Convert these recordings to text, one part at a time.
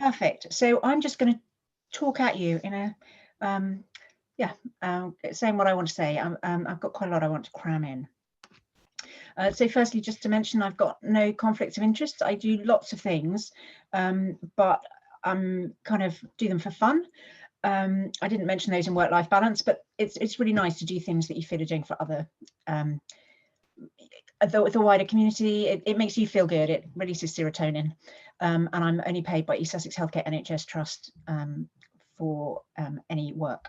Perfect. So I'm just going to talk at you in a, saying what I want to say. I've got quite a lot I want to cram in. So firstly, just to mention, I've got no conflicts of interest. I do lots of things, but I'm kind of do them for fun. I didn't mention those in work-life balance, but it's really nice to do things that you feel are doing for other the wider community. It makes you feel good. It releases serotonin, and I'm only paid by East Sussex Healthcare NHS Trust for any work.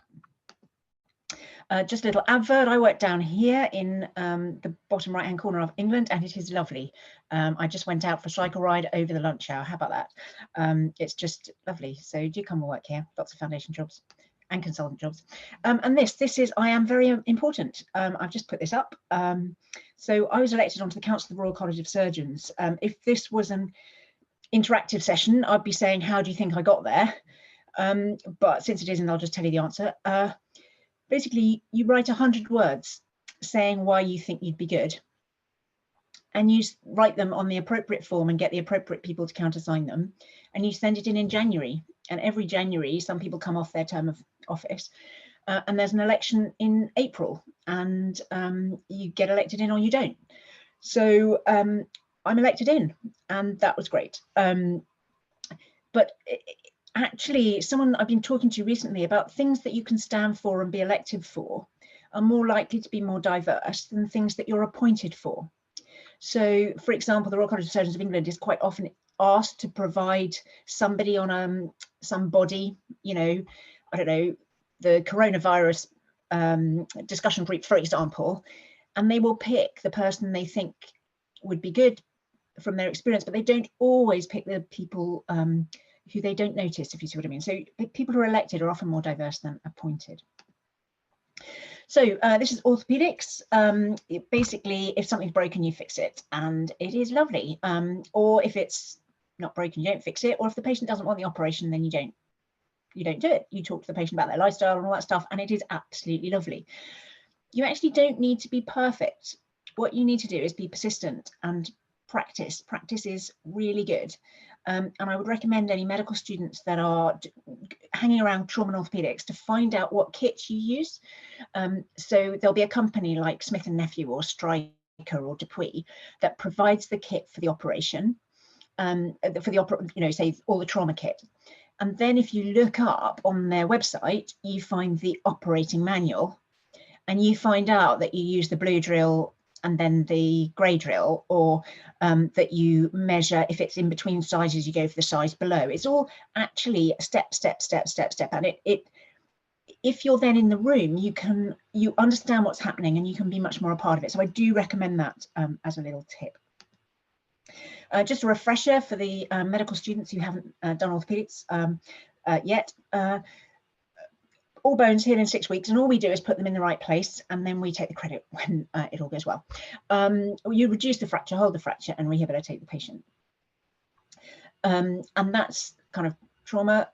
Just a little advert. I work down here in the bottom right hand corner of England, and it is lovely. I just went out for a cycle ride over the lunch hour. How about that? It's just lovely. So do come and work here. Lots of foundation jobs and consultant jobs. And this is I am very important. I've just put this up. So I was elected onto the Council of the Royal College of Surgeons. If this was an interactive session, I'd be saying, how do you think I got there? But since it isn't, I'll just tell you the answer. Basically, you write 100 words saying why you think you'd be good, and you write them on the appropriate form and get the appropriate people to countersign them, and you send it in January. And every January, some people come off their term of office, and there's an election in April, and you get elected in or you don't. So I'm elected in, and that was great. But actually, someone I've been talking to recently about things that you can stand for and be elected for are more likely to be more diverse than things that you're appointed for. So, for example, the Royal College of Surgeons of England is quite often asked to provide somebody on some body, you know, I don't know, the coronavirus discussion group, for example, and they will pick the person they think would be good from their experience, but they don't always pick the people who they don't notice, if you see what I mean. So people who are elected are often more diverse than appointed. So this is orthopedics. Basically, if something's broken, you fix it, and it is lovely. Or if it's not broken, you don't fix it. Or if the patient doesn't want the operation, then you don't do it. You talk to the patient about their lifestyle and all that stuff, and it is absolutely lovely. You actually don't need to be perfect. What you need to do is be persistent and practice. Practice is really good. And I would recommend any medical students that are hanging around trauma and orthopedics to find out what kits you use. So there'll be a company like Smith & Nephew or Stryker or Dupuy that provides the kit for the operation, say all the trauma kit. And then if you look up on their website, you find the operating manual, and you find out that you use the blue drill and then the grey drill, or that you measure, if it's in between sizes, you go for the size below. It's all actually step. And if you're then in the room, you understand what's happening and you can be much more a part of it. So I do recommend that as a little tip. Just a refresher for the medical students who haven't done orthopedics yet. All bones heal in 6 weeks, and all we do is put them in the right place, and then we take the credit when it all goes well. You reduce the fracture, hold the fracture, and rehabilitate the patient. And that's kind of trauma.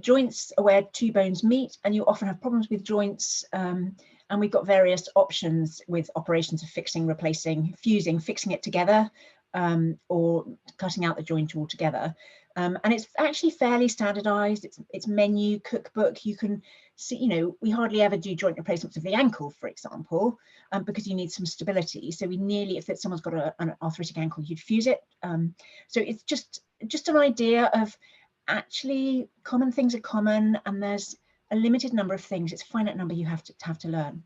Joints are where two bones meet, and you often have problems with joints. And we've got various options with operations of fixing, replacing, fusing, fixing it together, or cutting out the joint altogether. And it's actually fairly standardized. It's menu, cookbook. You can see, we hardly ever do joint replacements of the ankle, for example, because you need some stability. So if someone's got an arthritic ankle, you'd fuse it. So it's just an idea of actually common things are common, and there's a limited number of things. It's a finite number you have to learn.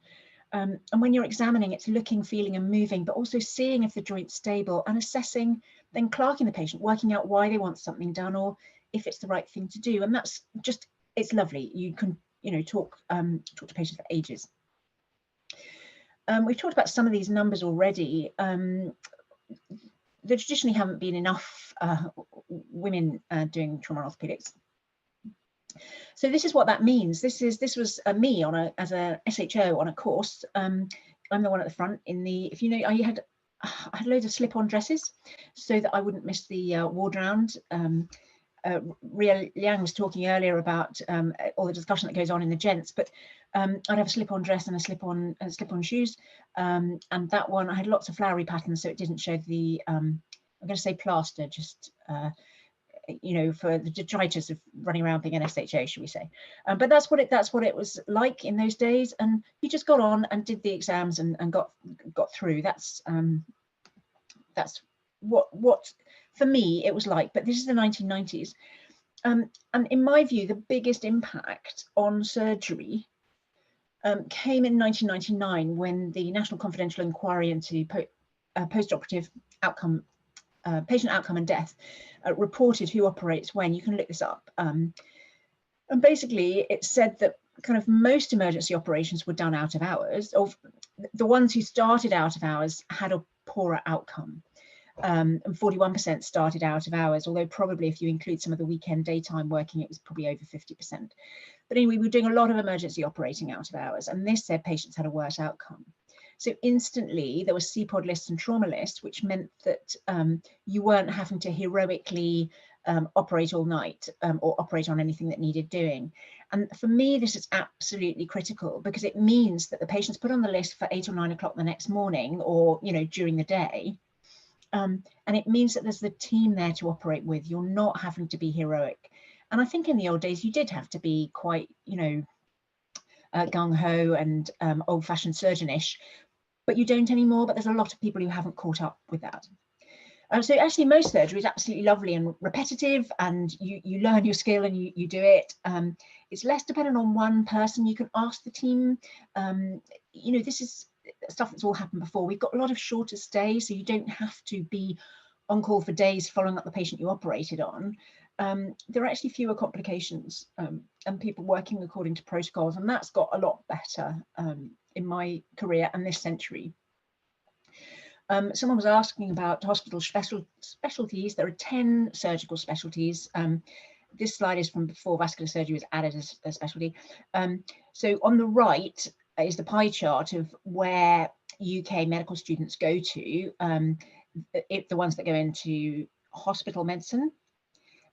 And when you're examining, it's looking, feeling and moving, but also seeing if the joint's stable and assessing, then clerking the patient, working out why they want something done or if it's the right thing to do. And that's just, it's lovely. You can, talk to patients for ages. We've talked about some of these numbers already. There traditionally haven't been enough women doing trauma and orthopedics. So this is what that means. This was me as a SHO on a course. I'm the one at the front if I had loads of slip-on dresses so that I wouldn't miss the ward round. Ria Liang was talking earlier about all the discussion that goes on in the gents, but I'd have a slip-on dress and a slip-on shoes, and that one I had lots of flowery patterns, so it didn't show the I'm going to say plaster, just you know, for the detritus of running around being an SHO, should we say. But that's what it was like in those days, and you just got on and did the exams and got through. That's what for me it was like. But this is the 1990s, and in my view, the biggest impact on surgery came in 1999 when the National Confidential Inquiry into post-operative outcome, patient outcome and death reported who operates when. You can look this up. And basically it said that kind of most emergency operations were done out of hours, or the ones who started out of hours had a poorer outcome. And 41% started out of hours, although probably if you include some of the weekend daytime working, it was probably over 50%. But anyway, we were doing a lot of emergency operating out of hours, and this said patients had a worse outcome. So instantly there was CPOD lists and trauma lists, which meant that you weren't having to heroically operate all night or operate on anything that needed doing. And for me, this is absolutely critical, because it means that the patient's put on the list for 8 or 9 o'clock the next morning, or, you know, during the day. And it means that there's the team there to operate with. You're not having to be heroic. And I think in the old days, you did have to be quite, you know, gung-ho and old-fashioned surgeon-ish, but you don't anymore. But there's a lot of people who haven't caught up with that. So actually most surgery is absolutely lovely and repetitive, and you learn your skill and you do it. It's less dependent on one person. You can ask the team. You know, this is stuff that's all happened before. We've got a lot of shorter stays, so you don't have to be on call for days following up the patient you operated on. There are actually fewer complications and people working according to protocols, and that's got a lot better in my career and this century. Someone was asking about hospital specialties. There are 10 surgical specialties. This slide is from before vascular surgery was added as a specialty. So on the right is the pie chart of where UK medical students go to, the ones that go into hospital medicine.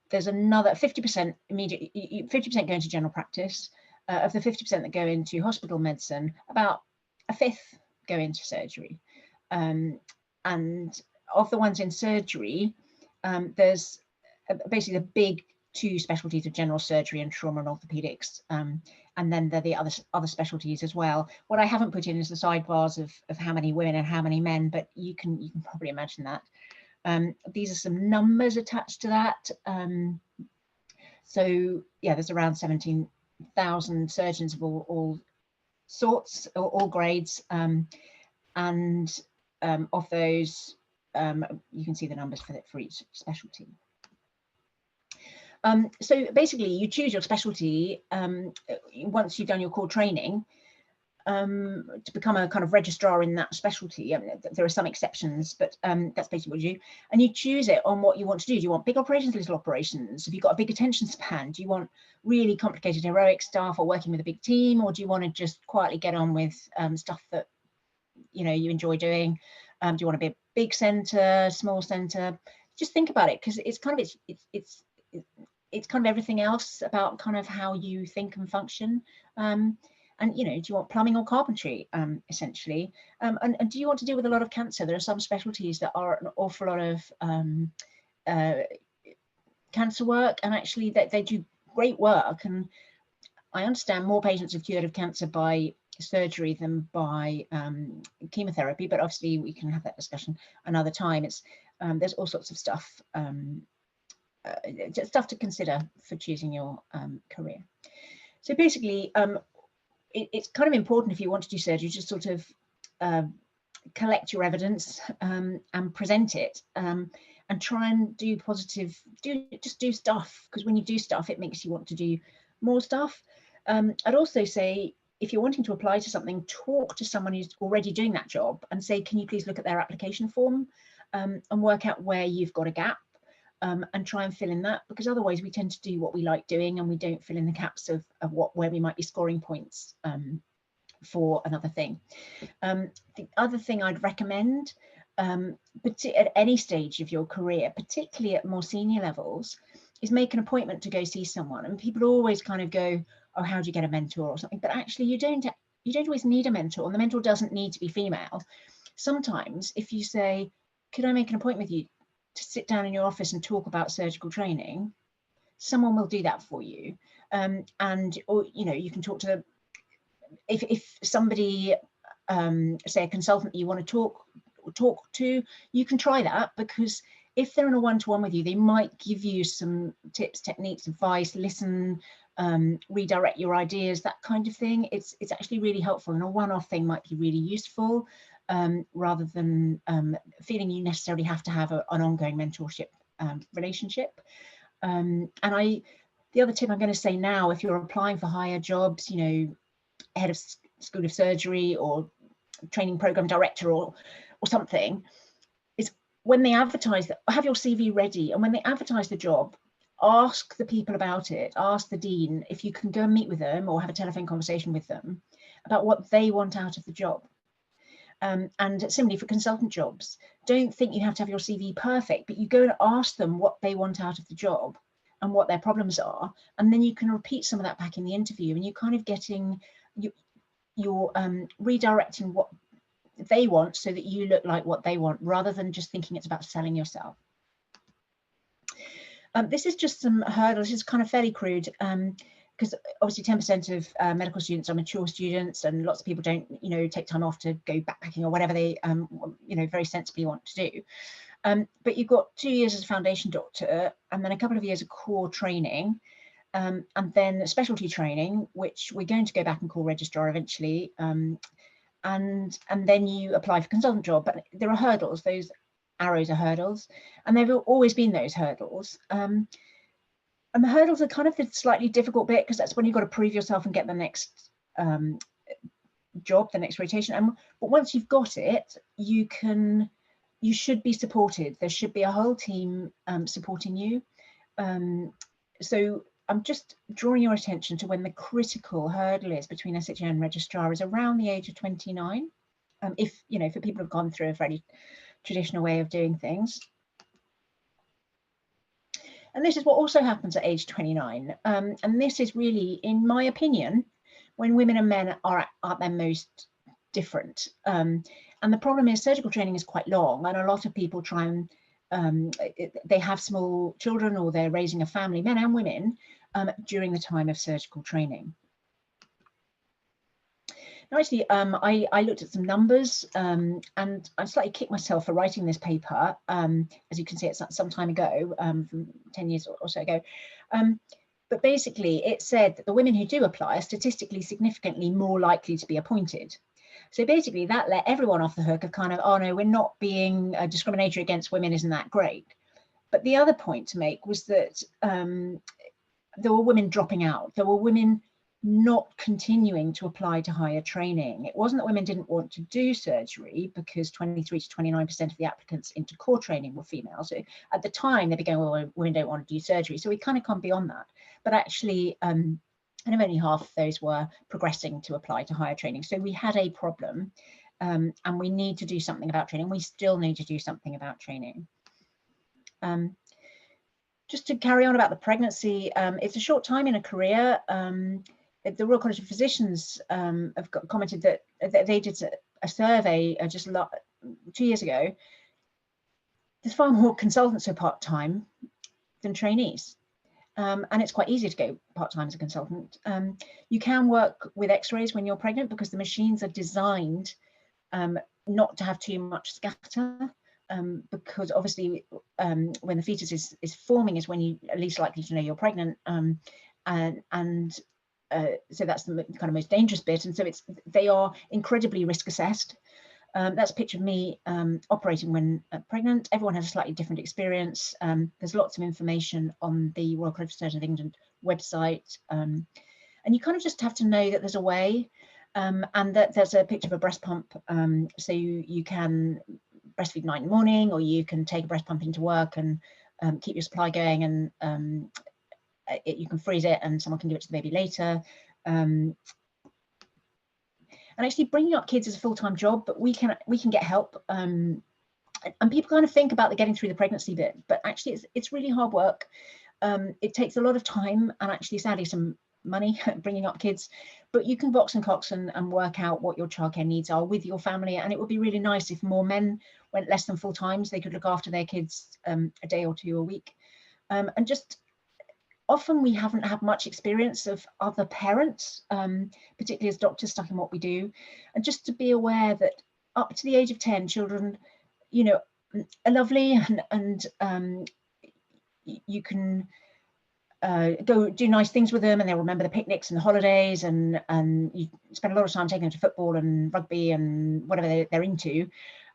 There's another 50% 50% go into general practice. Of the 50% that go into hospital medicine, about a fifth go into surgery. And of the ones in surgery, there's basically the big two specialties of general surgery and trauma and orthopedics, and then there are the other specialties as well. What I haven't put in is the sidebars of how many women and how many men, but you can probably imagine that. These are some numbers attached to that. So yeah, there's around 17,000 surgeons of all sorts, or all grades, and of those, you can see the numbers for each specialty. So basically, you choose your specialty once you've done your core training to become a kind of registrar in that specialty. I mean, there are some exceptions, but that's basically what you do. And you choose it on what you want to do. Do you want big operations, little operations? Have you got a big attention span? Do you want really complicated, heroic stuff, or working with a big team? Or do you want to just quietly get on with stuff that, you know, you enjoy doing? Do you want to be a big centre, small centre? Just think about it, because it's kind of it's kind of everything else about kind of how you think and function. And, you know, do you want plumbing or carpentry, essentially? And do you want to deal with a lot of cancer? There are some specialties that are an awful lot of cancer work, and actually they do great work. And I understand more patients are cured of cancer by surgery than by chemotherapy, but obviously we can have that discussion another time. It's there's all sorts of stuff to consider for choosing your career. So basically, it's kind of important, if you want to do surgery, just sort of collect your evidence and present it, and try and do just do stuff, because when you do stuff, it makes you want to do more stuff. I'd also say, if you're wanting to apply to something, talk to someone who's already doing that job and say, can you please look at their application form and work out where you've got a gap, and try and fill in that, because otherwise we tend to do what we like doing and we don't fill in the gaps of where we might be scoring points for another thing. The other thing I'd recommend, at any stage of your career, particularly at more senior levels, is make an appointment to go see someone. And people always kind of go, oh, how do you get a mentor or something? But actually you don't always need a mentor, and the mentor doesn't need to be female. Sometimes if you say, could I make an appointment with you to sit down in your office and talk about surgical training, someone will do that for you. And, or, you know, you can talk to them. If somebody, say a consultant you want to talk to, you can try that, because if they're in a one-to-one with you, they might give you some tips, techniques, advice, listen, redirect your ideas, that kind of thing. It's actually really helpful, and a one-off thing might be really useful, rather than feeling you necessarily have to have an ongoing mentorship relationship. The other tip I'm going to say now, if you're applying for higher jobs, you know, head of School of Surgery or training program director or something, is when they advertise, have your CV ready, and when they advertise the job, ask the people about it, ask the dean if you can go and meet with them or have a telephone conversation with them about what they want out of the job. And similarly for consultant jobs, don't think you have to have your CV perfect, but you go and ask them what they want out of the job and what their problems are, and then you can repeat some of that back in the interview, and you're kind of getting, you're redirecting what they want so that you look like what they want, rather than just thinking it's about selling yourself. This is just some hurdles. This is kind of fairly crude, because obviously 10% of medical students are mature students, and lots of people don't, you know, take time off to go backpacking or whatever they, you know, very sensibly want to do. But you've got 2 years as a foundation doctor, and then a couple of years of core training, and then specialty training, which we're going to go back and call registrar eventually, and then you apply for consultant job. But there are hurdles. Those arrows are hurdles, and they've always been those hurdles. And the hurdles are kind of the slightly difficult bit, because that's when you've got to prove yourself and get the next job, the next rotation. But once you've got it, you should be supported. There should be a whole team supporting you. So I'm just drawing your attention to when the critical hurdle is between SHO and registrar is around the age of 29. If, you know, for people who've gone through a very traditional way of doing things. And this is what also happens at age 29. And this is really, in my opinion, when women and men are at their most different. And the problem is surgical training is quite long, and a lot of people try and they have small children, or they're raising a family, men and women, during the time of surgical training. Now, actually, I looked at some numbers, and I slightly kicked myself for writing this paper. As you can see, it's some time ago, from 10 years or so ago. But basically, it said that the women who do apply are statistically significantly more likely to be appointed. So basically, that let everyone off the hook of kind of, oh no, we're not being discriminatory against women, isn't that great? But the other point to make was that there were women dropping out. There were women not continuing to apply to higher training. It wasn't that women didn't want to do surgery, because 23 to 29% of the applicants into core training were female. So at the time they'd be going, well, women don't want to do surgery. So we kind of come beyond that. But actually, kind of only half of those were progressing to apply to higher training. So we had a problem, and we need to do something about training. We still need to do something about training. Just to carry on about the pregnancy, it's a short time in a career. The Royal College of Physicians have commented that they did a survey just 2 years ago. There's far more consultants who are part-time than trainees. And it's quite easy to go part-time as a consultant. You can work with x-rays when you're pregnant, because the machines are designed not to have too much scatter, because obviously when the fetus is forming is when you're least likely to know you're pregnant. So that's the kind of most dangerous bit. And so they are incredibly risk assessed. That's a picture of me operating when pregnant. Everyone has a slightly different experience. There's lots of information on the Royal College of Surgeons of England website. And you kind of just have to know that there's a way, and that there's a picture of a breast pump. So you can breastfeed night and morning, or you can take a breast pump into work and keep your supply going, and you can freeze it and someone can give it to the baby later. And actually bringing up kids is a full-time job, but we can get help. And people kind of think about the getting through the pregnancy bit, but actually it's really hard work. It takes a lot of time, and actually sadly some money bringing up kids, but you can box and cox and work out what your childcare needs are with your family. And it would be really nice if more men went less than full time, so they could look after their kids a day or two a week. And just often we haven't had much experience of other parents, particularly as doctors, stuck in what we do. And just to be aware that up to the age of 10, children, you know, are lovely, and you can go do nice things with them, and they'll remember the picnics and the holidays, and you spend a lot of time taking them to football and rugby and whatever they're into.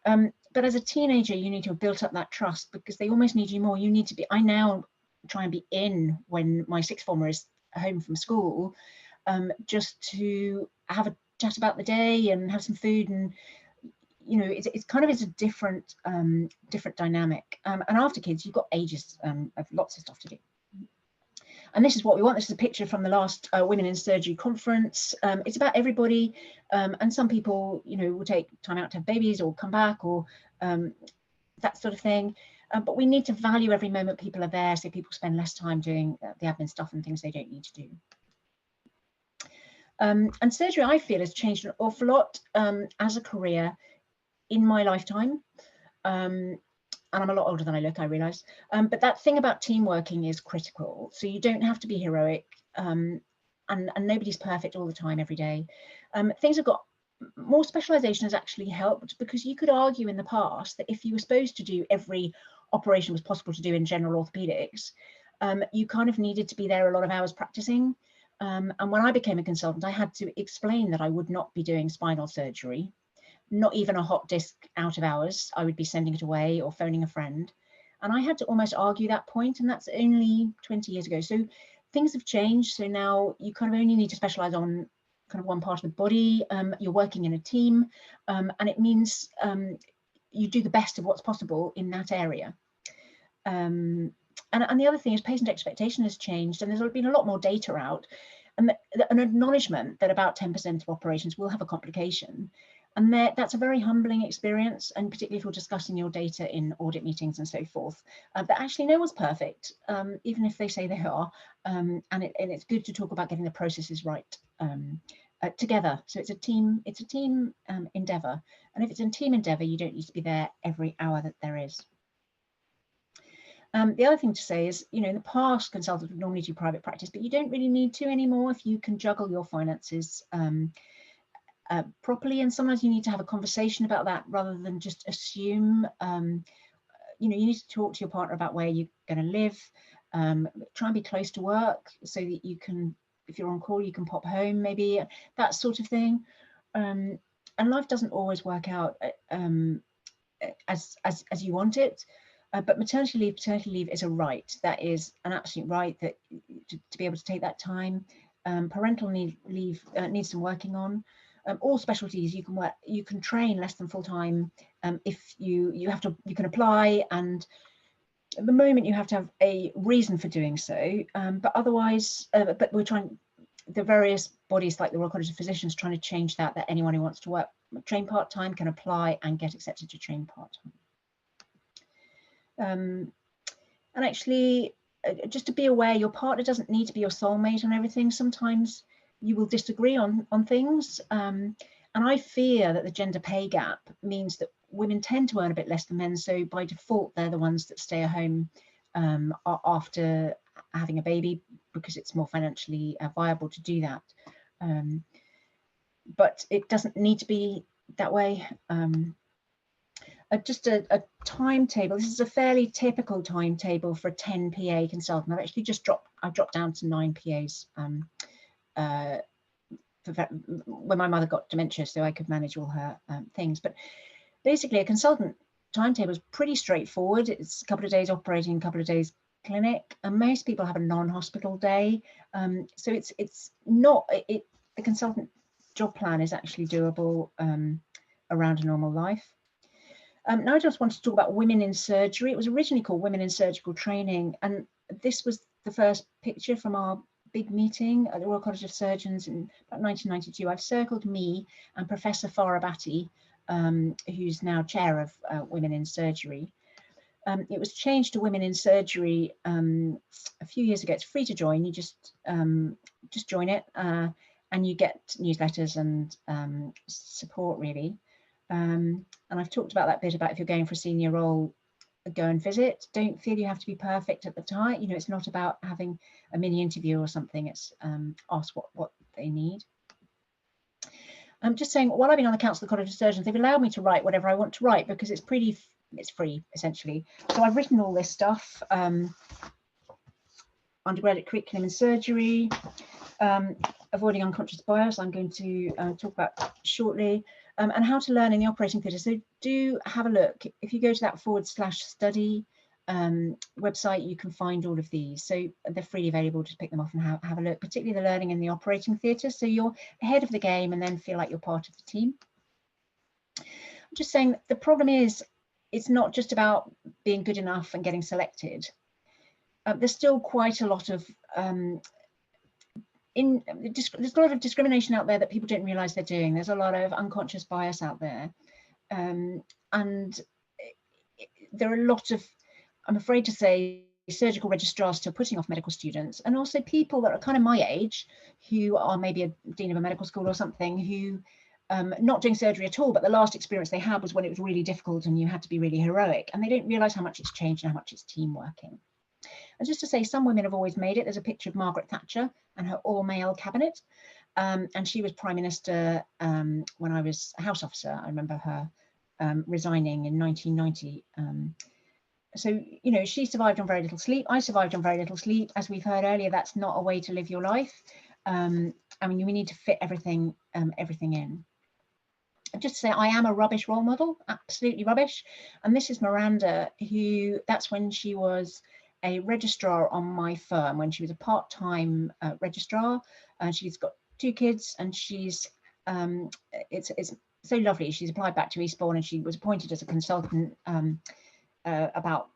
But as a teenager, you need to have built up that trust, because they almost need you more. You need to be, I now try and be in when my sixth former is home from school, just to have a chat about the day and have some food. And you know, it's kind of, it's a different dynamic. And after kids, you've got ages of lots of stuff to do. And this is what we want. This is a picture from the last Women in Surgery conference. It's about everybody, and some people, you know, will take time out to have babies or come back, or that sort of thing. But we need to value every moment people are there, so people spend less time doing the admin stuff and things they don't need to do. And surgery, I feel, has changed an awful lot as a career in my lifetime. And I'm a lot older than I look, I realise. But that thing about team working is critical. So you don't have to be heroic, and nobody's perfect all the time, every day. Things have got more specialisation has actually helped, because you could argue in the past that if you were supposed to do every operation was possible to do in general orthopedics, you kind of needed to be there a lot of hours practicing. And when I became a consultant, I had to explain that I would not be doing spinal surgery. Not even a hot disc out of hours. I would be sending it away or phoning a friend. And I had to almost argue that point, and that's only 20 years ago. So things have changed. So now you kind of only need to specialize on kind of one part of the body. You're working in a team, and it means you do the best of what's possible in that area. And the other thing is patient expectation has changed, and there's been a lot more data out, and an acknowledgement that about 10% of operations will have a complication. And that's a very humbling experience, and particularly if you're discussing your data in audit meetings and so forth, that actually no one's perfect, even if they say they are. And it's good to talk about getting the processes right together. So it's a team endeavour. And if it's a team endeavour, you don't need to be there every hour that there is. The other thing to say is, you know, in the past, consultants would normally do private practice, but you don't really need to anymore if you can juggle your finances properly. And sometimes you need to have a conversation about that rather than just assume. You know, you need to talk to your partner about where you're going to live. Try and be close to work so that you can, if you're on call, you can pop home, maybe, that sort of thing. And life doesn't always work out as you want it. But maternity leave, paternity leave is a right. That is an absolute right, that to be able to take that time. Parental leave needs some working on. All specialties you can work, you can train less than full time. If you can apply, and at the moment you have to have a reason for doing so. But otherwise, but we're trying, the various bodies like the Royal College of Physicians trying to change that anyone who wants to work train part time can apply and get accepted to train part time. And actually, just to be aware, your partner doesn't need to be your soulmate on everything. Sometimes you will disagree on things, and I fear that the gender pay gap means that women tend to earn a bit less than men, so by default they're the ones that stay at home after having a baby, because it's more financially viable to do that. But it doesn't need to be that way. Just a timetable. This is a fairly typical timetable for a 10 PA consultant. I've actually just dropped down to 9 PAs when my mother got dementia, so I could manage all her things. But basically, a consultant timetable is pretty straightforward. It's a couple of days operating, a couple of days clinic, and most people have a non-hospital day. So it's not the consultant job plan is actually doable around a normal life. Now I just want to talk about women in surgery. It was originally called Women in Surgical Training, and this was the first picture from our big meeting at the Royal College of Surgeons in about 1992. I've circled me and Professor Farah Bhatti, who's now chair of Women in Surgery. It was changed to Women in Surgery a few years ago. It's free to join. You just just join it, and you get newsletters and support really. And I've talked about that bit about if you're going for a senior role, go and visit. Don't feel you have to be perfect at the time. You know, it's not about having a mini interview or something. It's ask what they need. I'm just saying, while I've been on the Council of College of Surgeons, they've allowed me to write whatever I want to write because it's free essentially. So I've written all this stuff. Undergraduate Curriculum in Surgery, avoiding unconscious bias, I'm going to talk about shortly, and how to learn in the operating theatre. So do have a look. If you go to that /study website, you can find all of these. So they're freely available. Just pick them off and have a look, particularly the learning in the operating theatre. So you're ahead of the game and then feel like you're part of the team. I'm just saying the problem is it's not just about being good enough and getting selected. There's still quite a lot of there's a lot of discrimination out there that people don't realise they're doing. There's a lot of unconscious bias out there, and there are a lot of, I'm afraid to say, surgical registrars still putting off medical students, and also people that are kind of my age who are maybe a dean of a medical school or something who not doing surgery at all, but the last experience they had was when it was really difficult and you had to be really heroic, and they don't realise how much it's changed and how much it's team working. And just to say, some women have always made it. There's a picture of Margaret Thatcher and her all-male cabinet, and she was Prime Minister when I was a House officer. I remember her resigning in 1990. So, you know, she survived on very little sleep. I survived on very little sleep. As we've heard earlier, that's not a way to live your life. I mean, we need to fit everything in. Just to say, I am a rubbish role model, absolutely rubbish. And this is Miranda, who, that's when she was a registrar on my firm, when she was a part-time registrar, and she's got 2 kids, and she's it's so lovely. She's applied back to Eastbourne, and she was appointed as a consultant about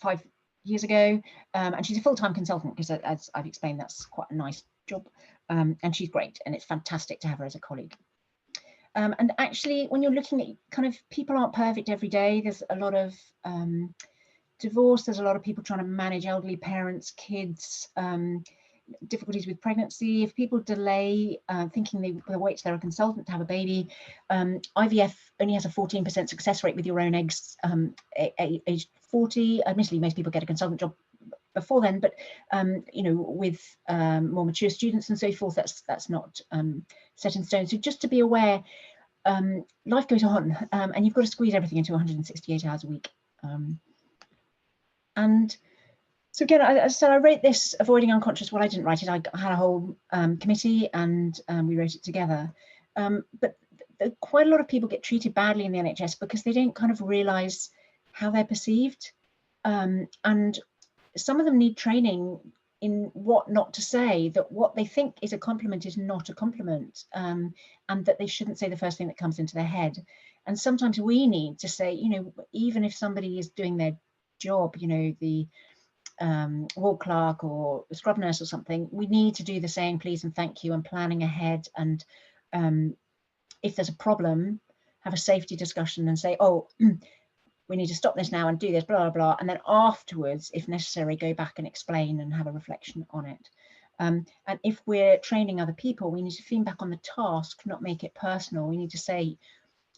5 years ago, and she's a full-time consultant because, as I've explained, that's quite a nice job, and she's great, and it's fantastic to have her as a colleague. And actually, when you're looking at kind of, people aren't perfect every day. There's a lot of divorce, there's a lot of people trying to manage elderly parents, kids, difficulties with pregnancy. If people delay thinking they'll wait till they're a consultant to have a baby, IVF only has a 14% success rate with your own eggs age 40. Admittedly, most people get a consultant job before then, but you know, with more mature students and so forth, that's not set in stone. So just to be aware, life goes on, and you've got to squeeze everything into 168 hours a week. And so again, as I said, I wrote this avoiding unconscious. Well, I didn't write it. I had a whole committee, and we wrote it together. But quite a lot of people get treated badly in the NHS because they don't kind of realise how they're perceived, and some of them need training in what not to say, that what they think is a compliment is not a compliment, and that they shouldn't say the first thing that comes into their head. And sometimes we need to say, you know, even if somebody is doing their job, you know, the ward clerk or the scrub nurse or something, we need to do the saying please and thank you and planning ahead. And if there's a problem, have a safety discussion and say, oh, we need to stop this now and do this, blah, blah, blah. And then afterwards, if necessary, go back and explain and have a reflection on it. And if we're training other people, we need to feedback on the task, not make it personal. We need to say,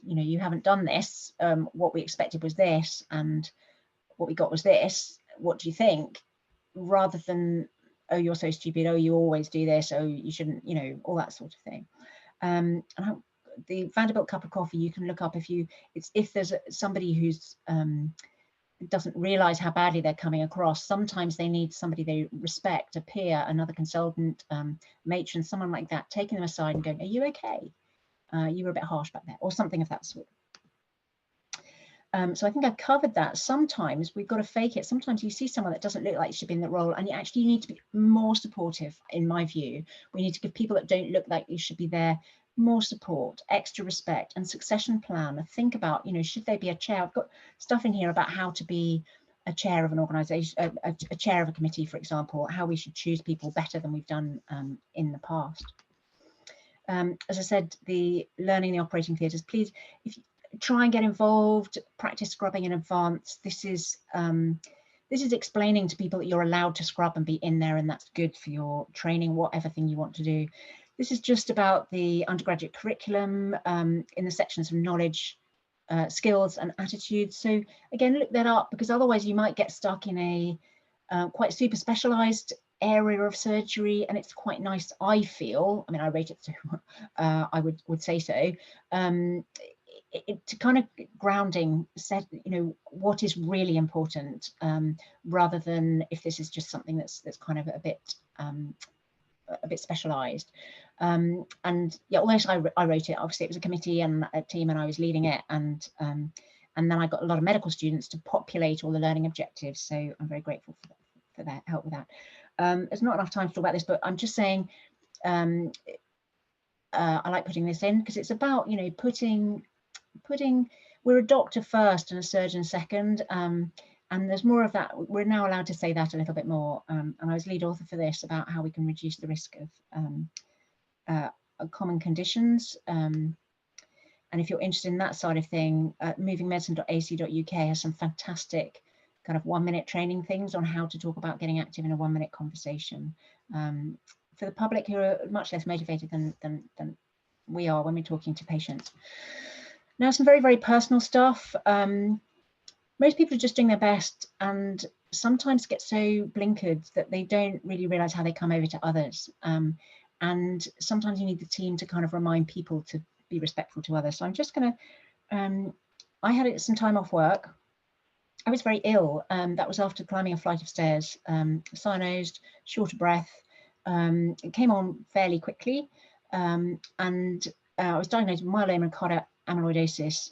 you know, you haven't done this. What we expected was this, and what we got was this. What do you think? Rather than, oh, you're so stupid, oh, you always do this, oh, you shouldn't, you know, all that sort of thing. And the Vanderbilt cup of coffee, you can look up if there's somebody who's doesn't realize how badly they're coming across. Sometimes they need somebody they respect, a peer, another consultant, matron, someone like that, taking them aside and going, are you okay? You were a bit harsh back there, or something of that sort. So I think I've covered that. Sometimes we've got to fake it. Sometimes you see someone that doesn't look like they should be in that role, and you actually need to be more supportive, in my view. We need to give people that don't look like they should be there more support, extra respect, and succession plan. Think about, you know, should they be a chair? I've got stuff in here about how to be a chair of an organisation, a chair of a committee, for example, how we should choose people better than we've done in the past. As I said, the learning the operating theatres, please, if you try and get involved, practice scrubbing in advance. This is this is explaining to people that you're allowed to scrub and be in there, and that's good for your training, whatever thing you want to do. This is just about the undergraduate curriculum in the sections of knowledge, skills and attitudes. So again, look that up, because otherwise you might get stuck in a quite super specialized area of surgery, and it's quite nice, I feel, I mean, I rate it 2, I would say so, to kind of grounding, set, you know, what is really important, rather than if this is just something that's kind of a bit specialized. And yeah, although I wrote it, obviously it was a committee and a team, and I was leading it, and then I got a lot of medical students to populate all the learning objectives, so I'm very grateful for that help with that. There's not enough time to talk about this, but I'm just saying, I like putting this in because it's about, you know, putting, we're a doctor first and a surgeon second, and there's more of that. We're now allowed to say that a little bit more, and I was lead author for this, about how we can reduce the risk of common conditions. And if you're interested in that side of thing, movingmedicine.ac.uk has some fantastic kind of 1-minute training things on how to talk about getting active in a 1-minute conversation, for the public who are much less motivated than we are when we're talking to patients. Now, some very, very personal stuff. Most people are just doing their best and sometimes get so blinkered that they don't really realize how they come over to others. And sometimes you need the team to kind of remind people to be respectful to others. So I'm just going to, I had some time off work. I was very ill. That was after climbing a flight of stairs, cyanosed, short of breath. It came on fairly quickly. And I was diagnosed with myeloma and cardiac amyloidosis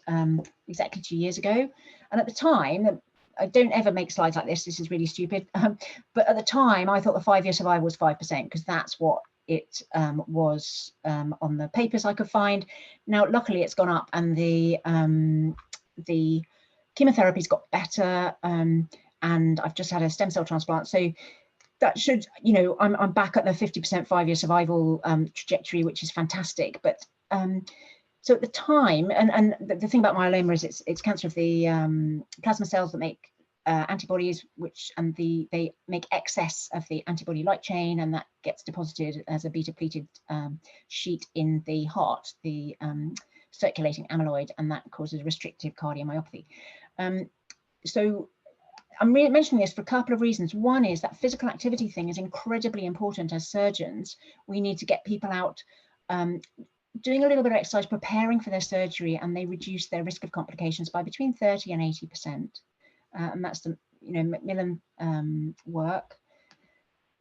exactly 2 years ago. And at the time, I don't ever make slides like this. This is really stupid. But at the time, I thought the 5-year survival was 5%, because that's what it was on the papers I could find. Now, luckily, it's gone up, and the chemotherapy's got better, and I've just had a stem cell transplant. So that should, you know, I'm back at the 50% 5-year survival trajectory, which is fantastic. But so at the time, and the thing about myeloma is it's cancer of the plasma cells that make antibodies, they make excess of the antibody light chain, and that gets deposited as a beta-pleated sheet in the heart, the circulating amyloid, and that causes restrictive cardiomyopathy. So I'm mentioning this for a couple of reasons. One is that physical activity thing is incredibly important. As surgeons, we need to get people out doing a little bit of exercise, preparing for their surgery, and they reduce their risk of complications by between 30 and 80%. And that's the, you know, Macmillan work.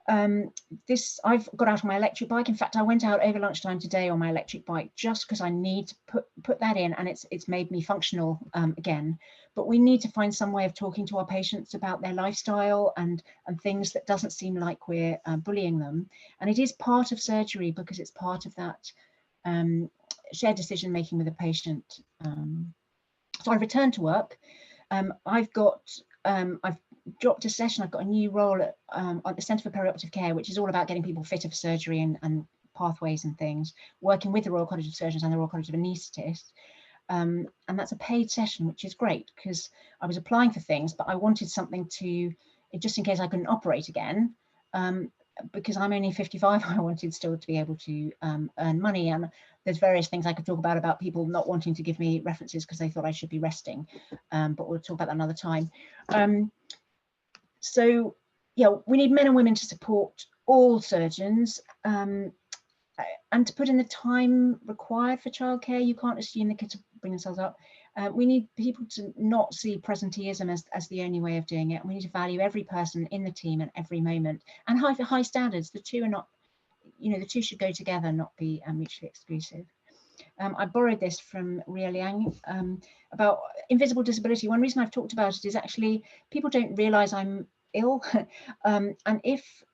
I've got out on my electric bike. In fact, I went out over lunchtime today on my electric bike just because I need to put that in, and it's made me functional again. But we need to find some way of talking to our patients about their lifestyle and things that doesn't seem like we're bullying them. And it is part of surgery, because it's part of that shared decision making with the patient. So I've returned to work. I've dropped a session. I've got a new role at the Centre for Perioperative Care, which is all about getting people fitter for surgery and pathways and things, working with the Royal College of Surgeons and the Royal College of Anaesthetists. And that's a paid session, which is great, because I was applying for things, but I wanted something to, just in case I couldn't operate again, because I'm only 55, I wanted still to be able to earn money. And there's various things I could talk about people not wanting to give me references because they thought I should be resting. But we'll talk about that another time. So yeah, we need men and women to support all surgeons, and to put in the time required for childcare. You can't assume the kids will bring themselves up. We need people to not see presenteeism as the only way of doing it. We need to value every person in the team at every moment, and high standards. The two are not, you know, the two should go together, not be mutually exclusive. I borrowed this from Ria Liang about invisible disability. One reason I've talked about it is actually people don't realize I'm ill. And if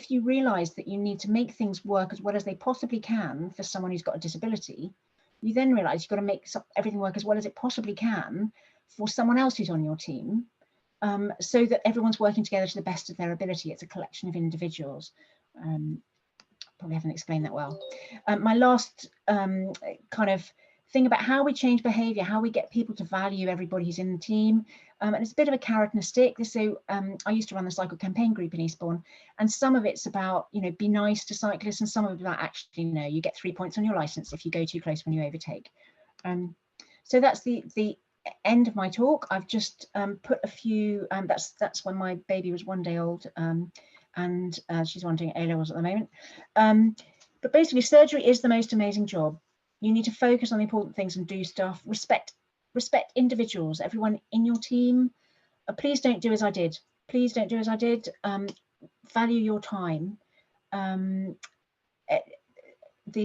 you realize that you need to make things work as well as they possibly can for someone who's got a disability, you then realize you've got to make everything work as well as it possibly can for someone else who's on your team, so that everyone's working together to the best of their ability. It's a collection of individuals. Probably haven't explained that well. My last kind of thing about how we change behaviour, how we get people to value everybody who's in the team. And it's a bit of a carrot and a stick. So I used to run the cycle campaign group in Eastbourne, and some of it's about, you know, be nice to cyclists, and some of it about actually, no, you get 3 points on your licence if you go too close when you overtake. So that's the end of my talk. I've just put a few, that's when my baby was 1 day old, and she's wanting A-levels at the moment. But basically, surgery is the most amazing job. You need to focus on the important things and do stuff. Respect individuals, everyone in your team. Please don't do as I did. Please don't do as I did. Value your time. The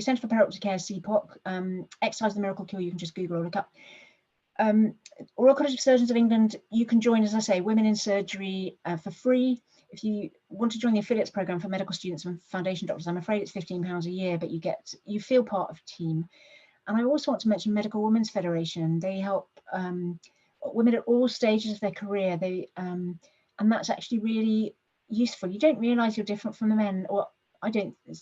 Centre for Perioperative Care, CPOC, Exercise the Miracle Cure, you can just Google or look up. Royal College of Surgeons of England, you can join, as I say, Women in Surgery for free. If you want to join the affiliates program for medical students and foundation doctors, I'm afraid it's £15 a year, but you feel part of a team. And I also want to mention Medical Women's Federation. They help women at all stages of their career. And that's actually really useful. You don't realise you're different from the men, or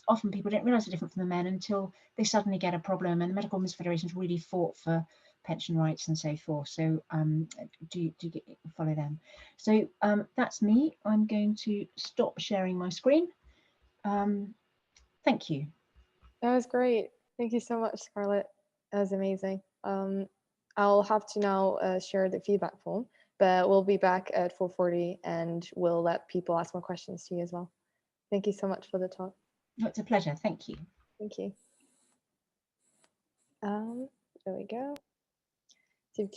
often people don't realise they're different from the men until they suddenly get a problem. And the Medical Women's Federation has really fought for pension rights and so forth. So do follow them. So that's me. I'm going to stop sharing my screen. Thank you. That was great. Thank you so much, Scarlett. That was amazing. I'll have to now share the feedback form, but we'll be back at 4:40 and we'll let people ask more questions to you as well. Thank you so much for the talk. Oh, it's a pleasure. Thank you. Thank you. There we go.